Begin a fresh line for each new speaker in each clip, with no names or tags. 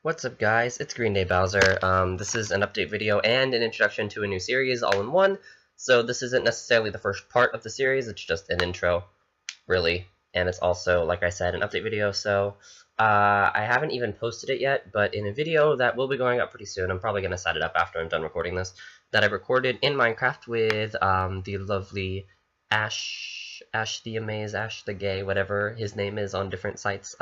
What's up, guys? It's Green Day Bowser. This is an update video and an introduction to a new series all in one. So this isn't necessarily the first part of the series, it's just an intro, really. And it's also, like I said, an update video, so I haven't even posted it yet, but in a video that will be going up pretty soon, I'm probably going to set it up after I'm done recording this, that I recorded in Minecraft with the lovely Ash the Amaze, Ash the Gay, whatever his name is on different sites.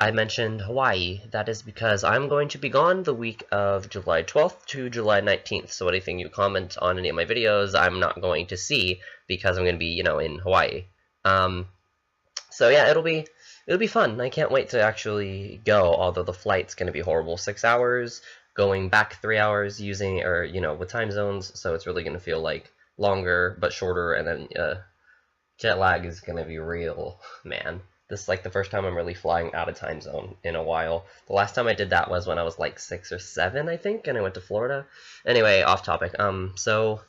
I mentioned Hawaii. That is because I'm going to be gone the week of July 12th to July 19th, so anything you comment on any of my videos, I'm not going to see because I'm going to be, in Hawaii. So yeah, it'll be fun. I can't wait to actually go, although the flight's going to be horrible. 6 hours, going back 3 hours using, with time zones, so it's really going to feel like longer but shorter, and then jet lag is going to be real, man. This is like the first time I'm really flying out of time zone in a while. The last time I did that was when I was like 6 or 7, I think, and I went to Florida. Anyway, off topic. So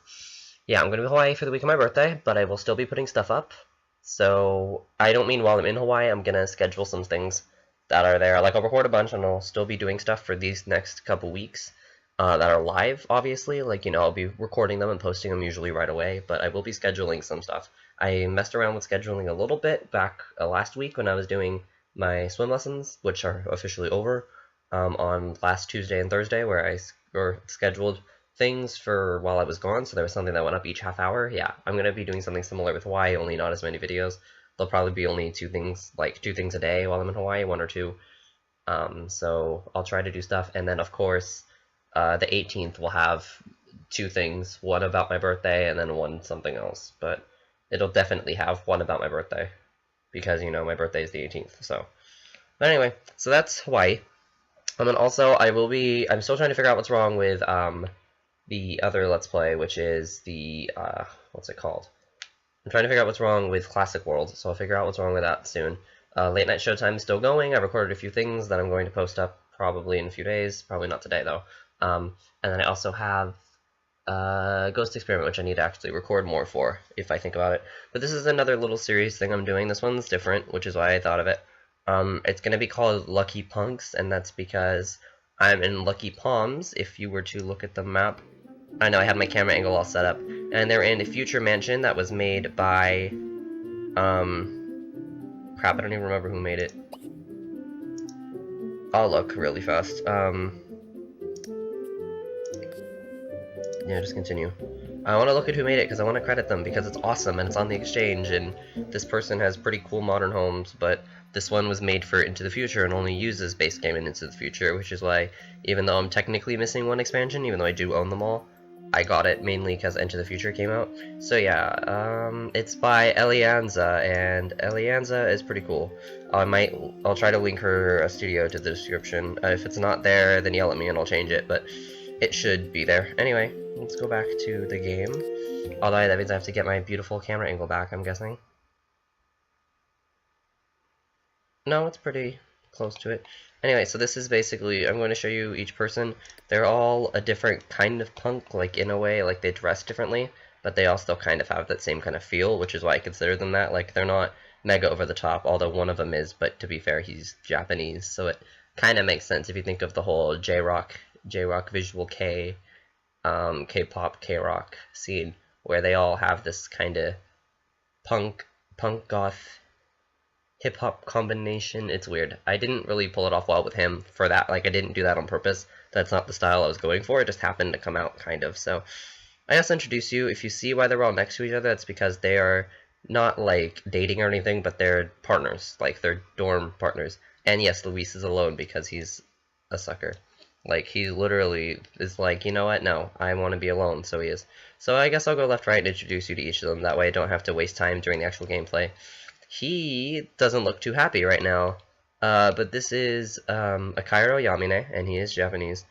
yeah, I'm going to be in Hawaii for the week of my birthday, but I will still be putting stuff up. So I don't mean while I'm in Hawaii, I'm going to schedule some things that are there. Like, I'll record a bunch, and I'll still be doing stuff for these next couple weeks that are live, obviously. Like, I'll be recording them and posting them usually right away, but I will be scheduling some stuff. I messed around with scheduling a little bit back last week when I was doing my swim lessons, which are officially over, on last Tuesday and Thursday, where I scheduled things for while I was gone, so there was something that went up each half hour. Yeah, I'm going to be doing something similar with Hawaii, only not as many videos. There'll probably be only two things a day while I'm in Hawaii, 1 or 2. So I'll try to do stuff, and then of course, the 18th will have 2 things, one about my birthday and then one something else, but it'll definitely have one about my birthday, because, my birthday is the 18th, so. But anyway, so that's Hawaii. And then also, I'm still trying to figure out what's wrong with, the other Let's Play, which is the, what's it called? I'm trying to figure out what's wrong with Classic World, so I'll figure out what's wrong with that soon. Late Night Showtime is still going. I've recorded a few things that I'm going to post up probably in a few days, probably not today, though. And then I also have Ghost Experiment, which I need to actually record more for, if I think about it. But this is another little series thing I'm doing. This one's different, which is why I thought of it. It's going to be called Lucky Punks, and that's because I'm in Lucky Palms, if you were to look at the map. I know I had my camera angle all set up. And they're in a future mansion that was made by, crap, I don't even remember who made it. I'll look really fast. Yeah, just continue. I want to look at who made it because I want to credit them because it's awesome and it's on the exchange, and this person has pretty cool modern homes, but this one was made for Into the Future and only uses base game and Into the Future, which is why, even though I'm technically missing one expansion, even though I do own them all, I got it mainly because Into the Future came out. So yeah, it's by Elianza, and Elianza is pretty cool. I'll try to link her studio to the description. If it's not there, then yell at me and I'll change it, but it should be there. Anyway, let's go back to the game. Although that means I have to get my beautiful camera angle back, I'm guessing. No, it's pretty close to it. Anyway, so this is basically, I'm going to show you each person. They're all a different kind of punk, like, in a way, like, they dress differently, but they all still kind of have that same kind of feel, which is why I consider them that. Like, they're not mega over the top, although one of them is, but to be fair, he's Japanese, so it kind of makes sense if you think of the whole J-rock, visual K-pop, K-rock scene, where they all have this kind of punk goth, hip-hop combination. It's weird. I didn't really pull it off well with him for that. Like, I didn't do that on purpose. That's not the style I was going for. It just happened to come out, kind of. So, I also introduce you. If you see why they're all next to each other, it's because they are not, like, dating or anything, but they're partners. Like, they're dorm partners. And yes, Luis is alone because he's a sucker. Like, he literally is like, you know what, no, I want to be alone, so he is. So I guess I'll go left, right, and introduce you to each of them. That way I don't have to waste time during the actual gameplay. He doesn't look too happy right now, but this is Akairo Yamine, and he is Japanese.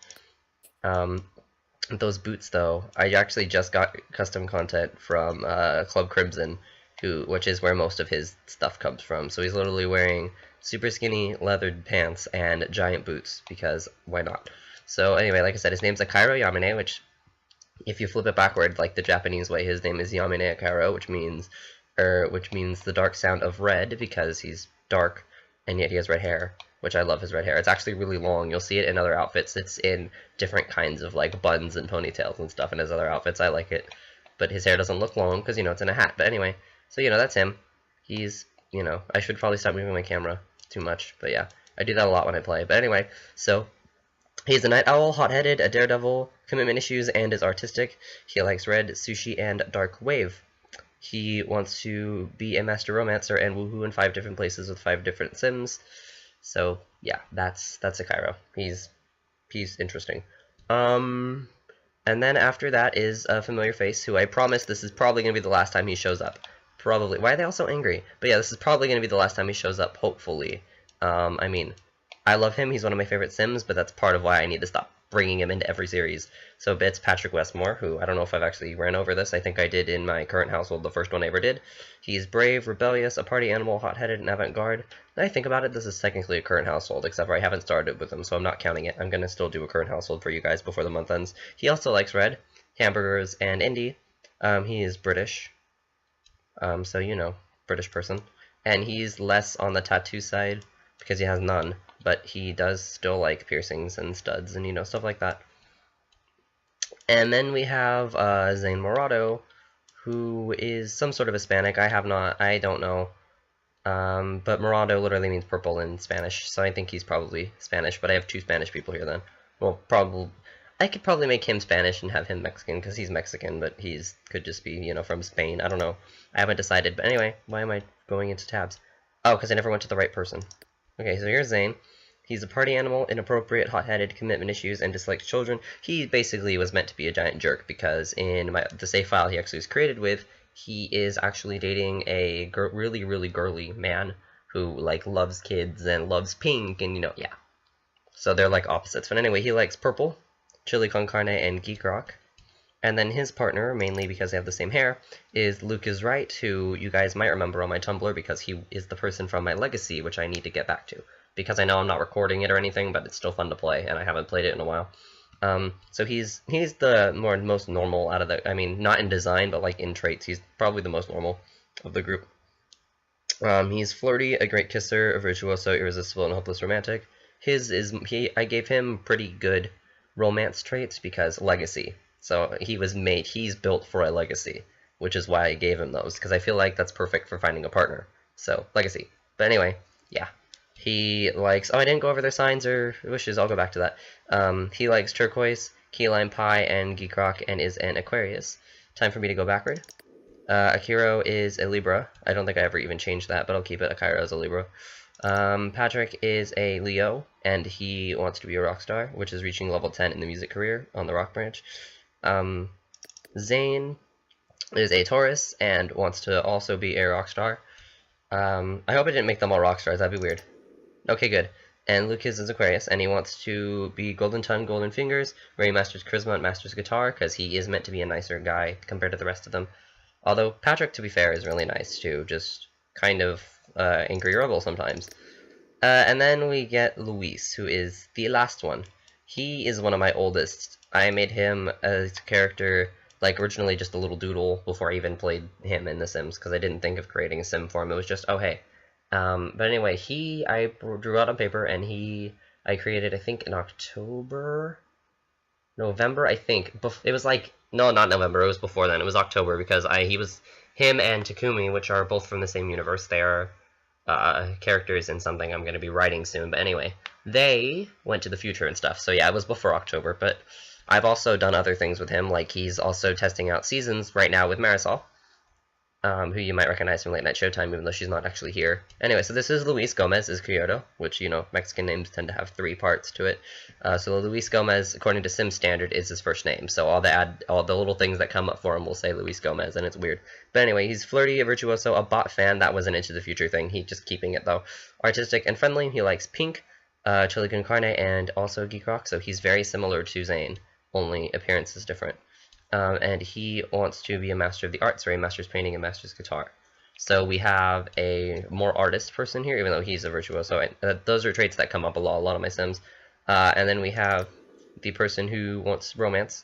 Those boots, though, I actually just got custom content from Club Crimson, which is where most of his stuff comes from. So he's literally wearing super skinny leathered pants and giant boots, because why not? So anyway, like I said, his name's Akairo Yamine, which, if you flip it backward, like the Japanese way, his name is Yamine Akairo, which means the dark sound of red, because he's dark, and yet he has red hair, which I love his red hair. It's actually really long. You'll see it in other outfits. It's in different kinds of like buns and ponytails and stuff in his other outfits. I like it. But his hair doesn't look long because, you know, it's in a hat. But anyway, so, you know, that's him. He's, you know, I should probably stop moving my camera too much. But yeah, I do that a lot when I play. But anyway, so he's a night owl, hot-headed, a daredevil, commitment issues, and is artistic. He likes red, sushi, and dark wave. He wants to be a master romancer and woohoo in 5 different places with 5 different Sims. So yeah, that's Akairo. He's interesting. And then after that is a familiar face who I promise this is probably gonna be the last time he shows up. Probably. Why are they all so angry? But yeah, this is probably gonna be the last time he shows up. Hopefully. I mean, I love him. He's one of my favorite Sims, but that's part of why I need to stop bringing him into every series. So it's Patrick Westmoore, who I don't know if I've actually ran over this. I think I did in my current household, the first one I ever did. He's brave, rebellious, a party animal, hot-headed, and avant-garde. Now I think about it, this is technically a current household, except for I haven't started with him, so I'm not counting it. I'm going to still do a current household for you guys before the month ends. He also likes red, hamburgers, and indie. He is British, so you know, British person. And he's less on the tattoo side, because he has none. But he does still like piercings and studs and, you know, stuff like that. And then we have Zane Morado, who is some sort of Hispanic. I don't know. But Morado literally means purple in Spanish, so I think he's probably Spanish, but I have 2 Spanish people here then. Well, I could probably make him Spanish and have him Mexican, because he's Mexican, but could just be, you know, from Spain. I don't know. I haven't decided, but anyway, why am I going into tabs? Oh, because I never went to the right person. Okay, so here's Zane. He's a party animal, inappropriate, hot-headed, commitment issues, and dislikes children. He basically was meant to be a giant jerk, because in the save file he actually was created with, he is actually dating a really, really girly man who, like, loves kids and loves pink, and, you know, yeah. So they're, like, opposites. But anyway, he likes purple, chili con carne, and geek rock. And then his partner, mainly because they have the same hair, is Lucaz Wright, who you guys might remember on my Tumblr, because he is the person from my Legacy, which I need to get back to. Because I know I'm not recording it or anything, but it's still fun to play, and I haven't played it in a while. So he's the most normal out of the, I mean, not in design, but like in traits, he's probably the most normal of the group. He's flirty, a great kisser, a virtuoso, irresistible, and hopeless romantic. I gave him pretty good romance traits because legacy. So he's built for a legacy, which is why I gave him those, because I feel like that's perfect for finding a partner. So, legacy. But anyway, yeah. He likes, I didn't go over their signs or wishes, I'll go back to that. He likes turquoise, key lime pie, and geek rock, and is an Aquarius. Time for me to go backward. Akairo is a Libra. I don't think I ever even changed that, but I'll keep it. Akairo is a Libra. Patrick is a Leo, and he wants to be a rock star, which is reaching level 10 in the music career on the rock branch. Zane is a Taurus, and wants to also be a rock star. I hope I didn't make them all rock stars, that'd be weird. Okay, good. And Lucas is Aquarius, and he wants to be Golden Tongue, Golden Fingers, where he masters Charisma and masters Guitar, because he is meant to be a nicer guy compared to the rest of them. Although, Patrick, to be fair, is really nice, too, just kind of angry rebel sometimes. And then we get Luis, who is the last one. He is one of my oldest. I made him a character, like, originally just a little doodle before I even played him in The Sims, because I didn't think of creating a sim for him. It was just, oh, hey. But anyway, I drew out on paper, and I created, I think, in November, I think. It was like, no, not November, it was before then. It was October, because him and Takumi, which are both from the same universe, they are characters in something I'm going to be writing soon. But anyway, they went to the future and stuff. So yeah, it was before October, but I've also done other things with him, like he's also testing out seasons right now with Marisol. Who you might recognize from Late Night Showtime, even though she's not actually here. Anyway, so this is Luis Gomez Izquierdo, which, you know, Mexican names tend to have 3 parts to it. So Luis Gomez, according to Sim Standard, is his first name. So all the little things that come up for him will say Luis Gomez, and it's weird. But anyway, he's flirty, a virtuoso, a bot fan. That was an Into the Future thing. He's just keeping it, though. Artistic and friendly. He likes pink, chili con carne, and also geek rock. So he's very similar to Zane, only appearance is different. And he wants to be a master of the arts, where he masters painting and masters guitar. So we have a more artist person here, even though he's a virtuoso. Those are traits that come up a lot of my Sims. And then we have the person who wants romance,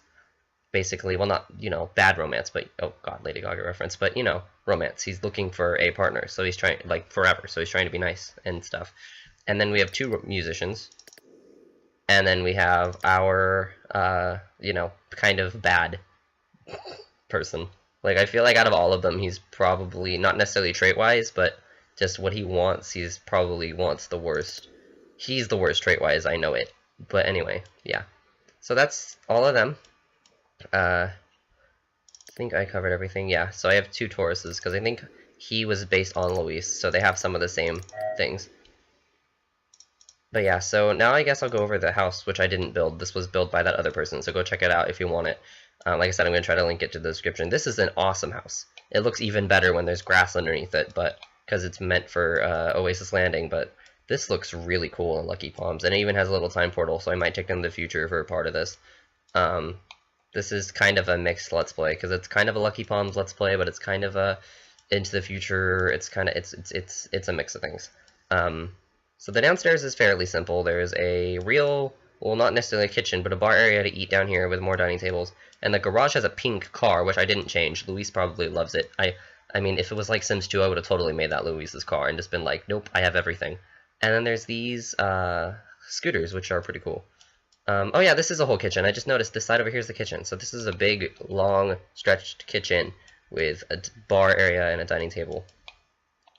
basically. Well, not, you know, bad romance, but, oh god, Lady Gaga reference, but, you know, romance. He's looking for a partner, so he's trying, like, forever, so he's trying to be nice and stuff. And then we have 2 musicians. And then we have our, you know, kind of bad person. Like, I feel like out of all of them, he's probably, not necessarily trait-wise, but just what he wants, he's probably wants the worst. He's the worst trait-wise, I know it. But anyway, yeah. So that's all of them. I think I covered everything. Yeah, so I have 2 Tauruses, because I think he was based on Luis, so they have some of the same things. But yeah, so now I guess I'll go over the house, which I didn't build. This was built by that other person, so go check it out if you want it. Like I said, I'm going to try to link it to the description. This is an awesome house. It looks even better when there's grass underneath it, but because it's meant for Oasis Landing, but this looks really cool in Lucky Palms, and it even has a little time portal, so I might take them to the future for a part of this. This is kind of a mixed Let's Play, because it's kind of a Lucky Palms Let's Play, but it's kind of a into the future. It's kind of it's a mix of things. So the downstairs is fairly simple. There's a real, well, not necessarily a kitchen, but a bar area to eat down here with more dining tables. And the garage has a pink car, which I didn't change. Luis probably loves it. I mean, if it was like Sims 2, I would have totally made that Luis's car and just been like, nope, I have everything. And then there's these scooters, which are pretty cool. Oh yeah, this is a whole kitchen. I just noticed this side over here is the kitchen. So this is a big, long, stretched kitchen with a bar area and a dining table.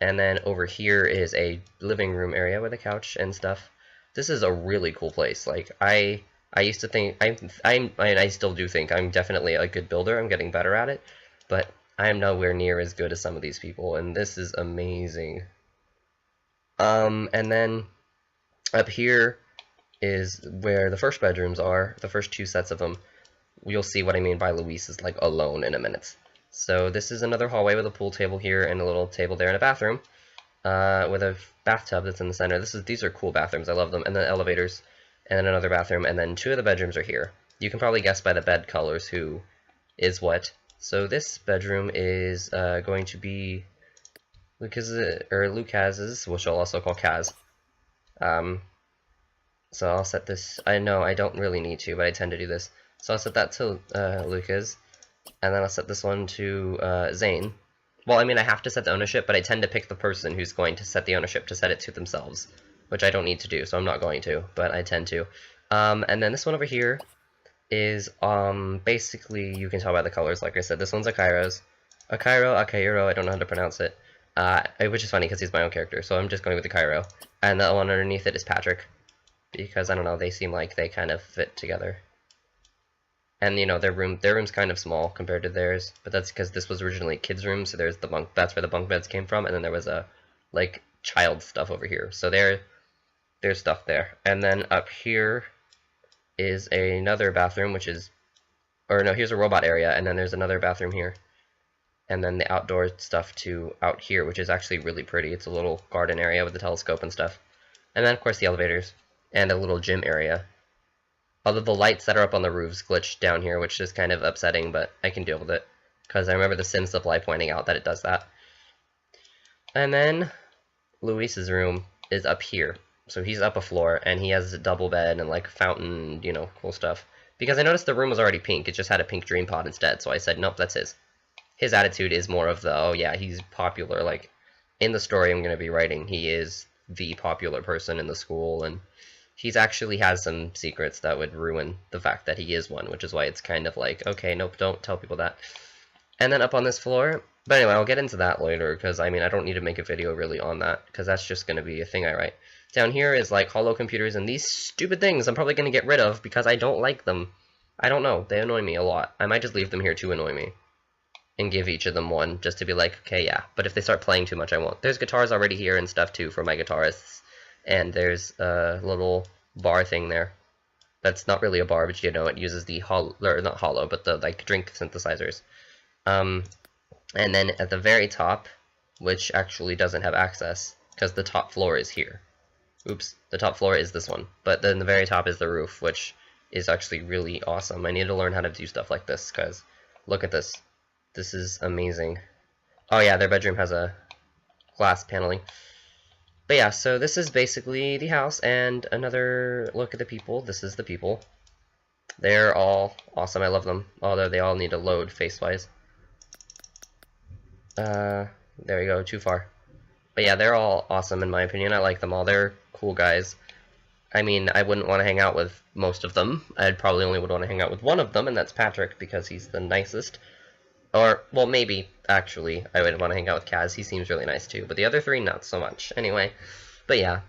And then over here is a living room area with a couch and stuff. This is a really cool place. Like, I used to think, I still do think I'm definitely a good builder. I'm getting better at it. But I am nowhere near as good as some of these people. And this is amazing. And then up here is where the first bedrooms are. The first 2 sets of them. You'll see what I mean by Luis is like alone in a minute. So this is another hallway with a pool table here and a little table there and a bathroom with a bathtub that's in the center. These are cool bathrooms. I love them. And then elevators and then another bathroom. And then 2 of the bedrooms are here. You can probably guess by the bed colors who is what. So this bedroom is going to be Lucaz's, which I'll also call Kaz. So I'll set this. I know I don't really need to, but I tend to do this. So I'll set that to Lucaz. And then I'll set this one to Zane. Well, I mean, I have to set the ownership, but I tend to pick the person who's going to set the ownership to set it to themselves, which I don't need to do, so I'm not going to, but I tend to. And then this one over here is basically, you can tell by the colors, like I said, this one's Akairo's. Akairo, I don't know how to pronounce it, which is funny because he's my own character, so I'm just going with Akairo. And the one underneath it is Patrick, because, I don't know, they seem like they kind of fit together. And, you know, their room's kind of small compared to theirs, but that's because this was originally a kid's room, so there's the bunk, that's where the bunk beds came from, and then there was a, like, child stuff over here. So there's stuff there. And then up here is another bathroom, which is, or no, here's a robot area, and then there's another bathroom here. And then the outdoor stuff to out here, which is actually really pretty. It's a little garden area with the telescope and stuff. And then, of course, the elevators, and a little gym area. Although the lights that are up on the roofs glitch down here, which is kind of upsetting, but I can deal with it. Because I remember the Sim Supply pointing out that it does that. And then Luis's room is up here. So he's up a floor, and he has a double bed and like fountain, you know, cool stuff. Because I noticed the room was already pink, it just had a pink dream pod instead, so I said, nope, that's his. His attitude is more of the, oh yeah, he's popular, like, in the story I'm going to be writing, he is the popular person in the school, and he's actually has some secrets that would ruin the fact that he is one, which is why it's kind of like, okay, nope, don't tell people that. And then up on this floor, but anyway, I'll get into that later, because, I mean, I don't need to make a video really on that, because that's just going to be a thing I write. Down here is, like, hollow computers, and these stupid things I'm probably going to get rid of, because I don't like them. I don't know, they annoy me a lot. I might just leave them here to annoy me, and give each of them one, just to be like, okay, yeah, but if they start playing too much, I won't. There's guitars already here and stuff, too, for my guitarists. And there's a little bar thing there. That's not really a bar, but you know, it uses the hollow, or not hollow, but the like drink synthesizers. And then at the very top, which actually doesn't have access, because the top floor is here. Oops, the top floor is this one. But then the very top is the roof, which is actually really awesome. I need to learn how to do stuff like this, because look at this. This is amazing. Oh yeah, their bedroom has a glass paneling. But yeah, so this is basically the house, and another look at the people. This is the people. They're all awesome. I love them, although they all need to load face-wise. There we go, too far. But yeah, they're all awesome in my opinion. I like them all. They're cool guys. I mean, I wouldn't want to hang out with most of them. I'd probably only would want to hang out with one of them, and that's Patrick, because he's the nicest. Or, well, maybe, actually, I would want to hang out with Kaz. He seems really nice, too. But the other three, not so much. Anyway, but yeah.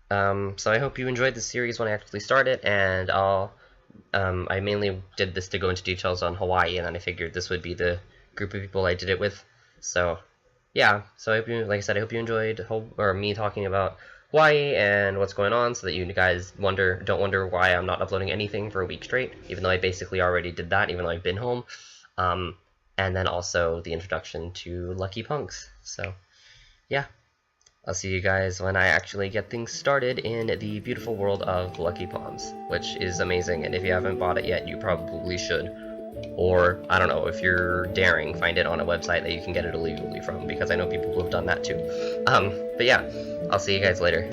So I hope you enjoyed this series when I actually start it, and I mainly did this to go into details on Hawaii, and then I figured this would be the group of people I did it with. So, yeah. So I hope you, like I said, I hope you enjoyed me talking about Hawaii and what's going on, so that you guys don't wonder why I'm not uploading anything for a week straight, even though I basically already did that, even though I've been home. And then also the introduction to Lucky Punks. So, yeah. I'll see you guys when I actually get things started in the beautiful world of Lucky Palms, which is amazing, and if you haven't bought it yet, you probably should. Or, I don't know, if you're daring, find it on a website that you can get it illegally from, because I know people who have done that too. But yeah, I'll see you guys later.